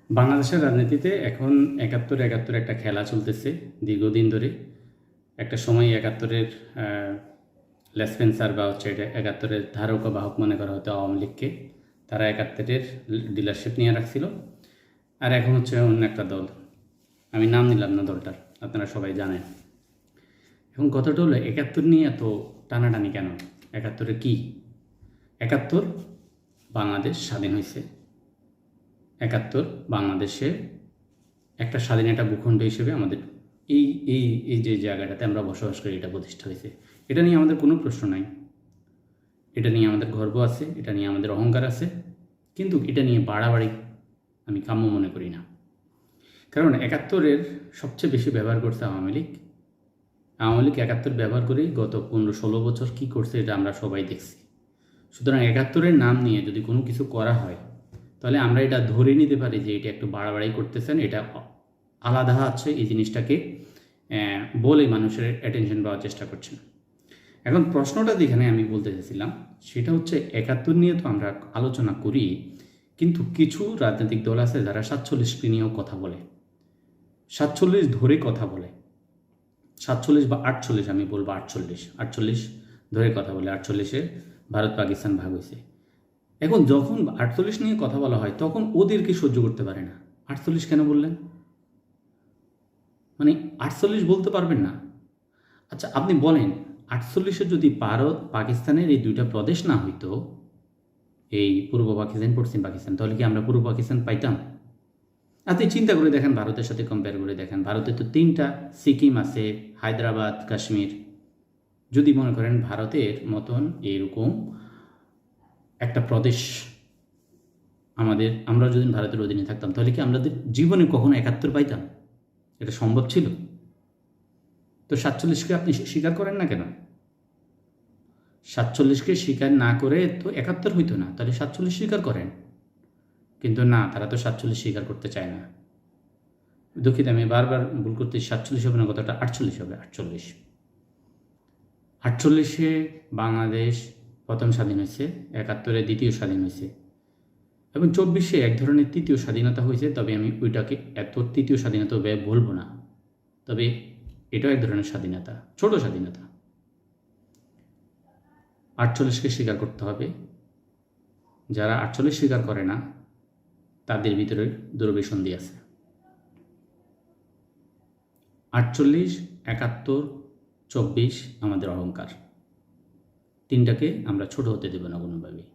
বাংলাদেশের রাজনীতিতে এখন একাত্তর একাত্তর একটা খেলা চলতেছে দীর্ঘদিন ধরে। একটা সময় একাত্তরের লেসপেন্সার বা হচ্ছে এটা একাত্তরের ধারক ও বাহক মনে করা হতো আওয়ামী লীগকে। তারা একাত্তরের ডিলারশিপ নিয়ে রাখছিল। আর এখন হচ্ছে অন্য একটা দল, আমি নাম নিলাম না দলটার, আপনারা সবাই জানেন। এখন কথাটা হলো, একাত্তর নিয়ে এত টানাটানি কেন? একাত্তরে কি? একাত্তর বাংলাদেশ স্বাধীন হয়েছে। একাত্তর বাংলাদেশে একটা স্বাধীন একটা ভূখণ্ড হিসেবে আমাদের এই এই এই যে জায়গাটাতে আমরা বসবাস করি এটা প্রতিষ্ঠা হয়েছে। এটা নিয়ে আমাদের কোনো প্রশ্ন নাই, এটা নিয়ে আমাদের গর্ব আছে, এটা নিয়ে আমাদের অহংকার আছে। কিন্তু এটা নিয়ে বাড়াবাড়ি আমি কাম্য মনে করি না। কারণ একাত্তরের সবচেয়ে বেশি ব্যবহার করছে আওয়ামী লীগ। আওয়ামী লীগ একাত্তর ব্যবহার করেই গত 15-16 বছর কী করছে এটা আমরা সবাই দেখছি। সুতরাং একাত্তরের নাম নিয়ে যদি কোনো কিছু করা হয়, তাহলে আমরা এটা ধরে নিতে পারি যে এটা একটু বাড়াবাড়ি করতেছেন, এটা আলাদা আছে, এই জিনিসটাকে বলে মানুষের অ্যাটেনশন পাওয়ার চেষ্টা করছেন। এখন প্রশ্নটা যেখানে আমি বলতে চাইছিলাম সেটা হচ্ছে, একাত্তর নিয়ে তো আমরা আলোচনা করি, কিন্তু কিছু রাজনৈতিক দল আছে যারা 47 নিয়েও কথা বলে, 47 ধরে কথা বলে, 47 বা 48, আমি বলবো 48 ধরে কথা বলে। 48-এ ভারত পাকিস্তান ভাগ হয়েছে। এখন যখন 48 নিয়ে কথা বলা হয় তখন ওদেরকে সহ্য করতে পারে না। 48 কেন বললেন? মানে 48 বলতে পারবেন না? আচ্ছা আপনি বলেন, 48-এ যদি ভারত পাকিস্তানের এই দুইটা প্রদেশ না হইতো, এই পূর্ব পাকিস্তান পশ্চিম পাকিস্তান, তাহলে কি আমরা পূর্ব পাকিস্তান পাইতাম? আপনি চিন্তা করে দেখেন, ভারতের সাথে কম্পেয়ার করে দেখেন। ভারতে তো 3টা সিকিম আছে, হায়দ্রাবাদ, কাশ্মীর। যদি মনে করেন ভারতের মতন এরকম একটা প্রদেশ আমরা যদি ভারতের অধীনে থাকতাম, তাহলে কি আমাদের জীবনে কখনো 71 পাইতাম? এটা সম্ভব ছিল? তো 47-কে আপনি স্বীকার করেন না কেন? 47-কে স্বীকার না করে তো 71 হইতো না, তাহলে 47 স্বীকার করেন। কিন্তু না, তারা তো 47 স্বীকার করতে চায় না। দুঃখিত, আমি বারবার ভুল করতে, 47 হবে না, কথাটা 48 হবে। 48-এ বাংলাদেশ প্রথম স্বাধীন হয়েছে, 71-এ দ্বিতীয় স্বাধীন হয়েছে, এবং 24-এ এক ধরনের তৃতীয় স্বাধীনতা হয়েছে। তবে আমি ওইটাকে এত তৃতীয় স্বাধীনতা বলবো না, তবে এটাও এক ধরনের স্বাধীনতা, ছোট স্বাধীনতা। 48-কে স্বীকার করতে হবে। যারা 48 স্বীকার করে না তাদের ভিতরে দুরভিসন্ধি আছে। 48, 71, 24 আমাদের অহংকার। 3টাকে আমরা ছোট হতে দেব না কোনোভাবেই।